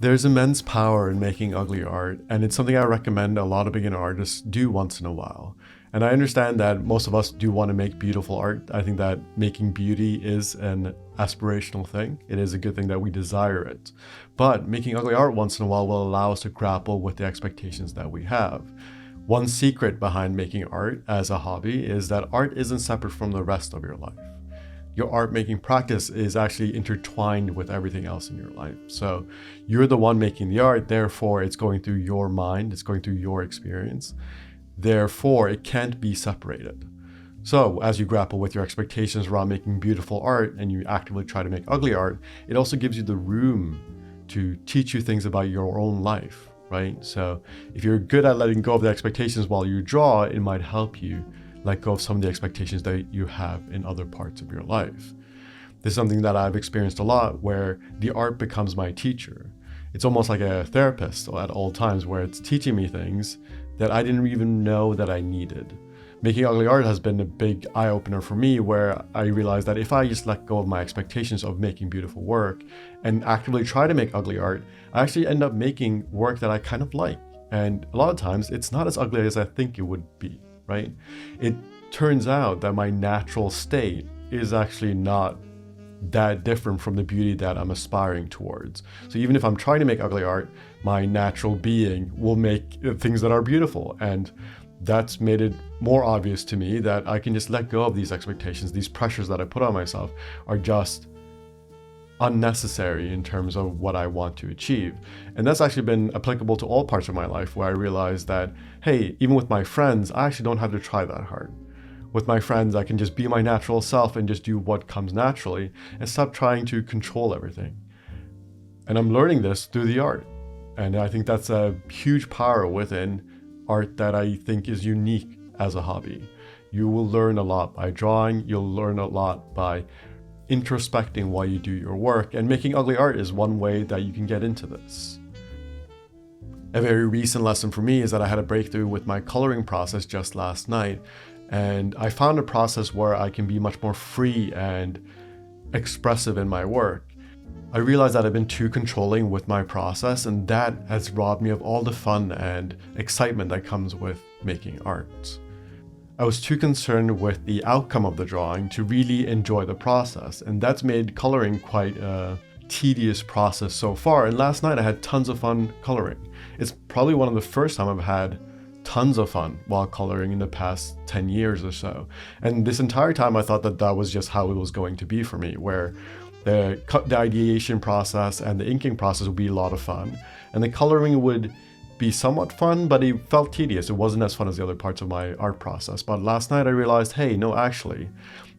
There's immense power in making ugly art, and it's something I recommend a lot of beginner artists do once in a while. And I understand that most of us do want to make beautiful art. I think that making beauty is an aspirational thing. It is a good thing that we desire it. But making ugly art once in a while will allow us to grapple with the expectations that we have. One secret behind making art as a hobby is that art isn't separate from the rest of your life. Your art making practice is actually intertwined with everything else in your life. So you're the one making the art, therefore it's going through your mind, it's going through your experience. Therefore, it can't be separated. So as you grapple with your expectations around making beautiful art and you actively try to make ugly art, it also gives you the room to teach you things about your own life, right? So if you're good at letting go of the expectations while you draw, it might help you let go of some of the expectations that you have in other parts of your life. This is something that I've experienced a lot, where the art becomes my teacher. It's almost like a therapist at all times, where it's teaching me things that I didn't even know that I needed. Making ugly art has been a big eye-opener for me, where I realized that if I just let go of my expectations of making beautiful work and actively try to make ugly art, I actually end up making work that I kind of like. And a lot of times it's not as ugly as I think it would be. Right? It turns out that my natural state is actually not that different from the beauty that I'm aspiring towards. So even if I'm trying to make ugly art, my natural being will make things that are beautiful. And that's made it more obvious to me that I can just let go of these expectations. These pressures that I put on myself are just unnecessary in terms of what I want to achieve. And that's actually been applicable to all parts of my life, where I realized that, hey, even with my friends, I actually don't have to try that hard. With my friends, I can just be my natural self and just do what comes naturally and stop trying to control everything. And I'm learning this through the art. And I think that's a huge power within art that I think is unique as a hobby. You will learn a lot by drawing. You'll learn a lot by introspecting while you do your work, and making ugly art is one way that you can get into this. A very recent lesson for me is that I had a breakthrough with my coloring process just last night, and I found a process where I can be much more free and expressive in my work. I realized that I've been too controlling with my process, and that has robbed me of all the fun and excitement that comes with making art. I was too concerned with the outcome of the drawing to really enjoy the process, and that's made coloring quite a tedious process so far. And last night I had tons of fun coloring. It's probably one of the first time I've had tons of fun while coloring in the past 10 years or so. And this entire time I thought that that was just how it was going to be for me, where the ideation process and the inking process would be a lot of fun, and the coloring would be somewhat fun, but it felt tedious. It wasn't as fun as the other parts of my art process. But last night I realized, hey, no, actually,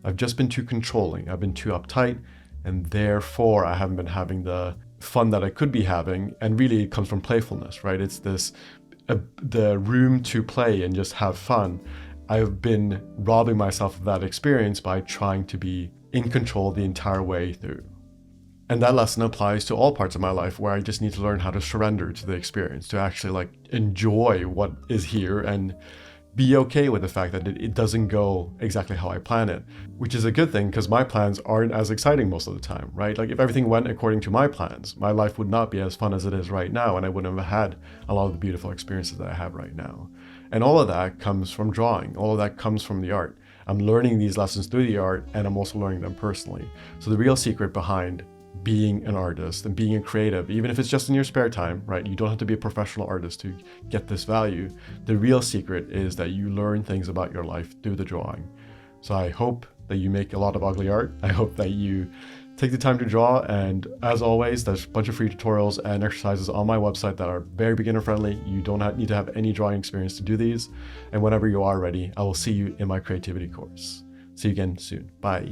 I've just been too controlling. I've been too uptight, and therefore I haven't been having the fun that I could be having. And really it comes from playfulness, right? It's this, the room to play and just have fun. I've been robbing myself of that experience by trying to be in control the entire way through. And that lesson applies to all parts of my life, where I just need to learn how to surrender to the experience, to actually enjoy what is here and be okay with the fact that it doesn't go exactly how I plan it, which is a good thing, because my plans aren't as exciting most of the time, right? If everything went according to my plans, my life would not be as fun as it is right now, and I wouldn't have had a lot of the beautiful experiences that I have right now. And all of that comes from drawing. All of that comes from the art. I'm learning these lessons through the art, and I'm also learning them personally. So the real secret behind being an artist and being a creative, even if it's just in your spare time, right? You don't have to be a professional artist to get this value. The real secret is that you learn things about your life through the drawing. So I hope that you make a lot of ugly art. I hope that you take the time to draw. And as always, there's a bunch of free tutorials and exercises on my website that are very beginner friendly. You don't need to have any drawing experience to do these. And whenever you are ready, I will see you in my creativity course. See you again soon. Bye.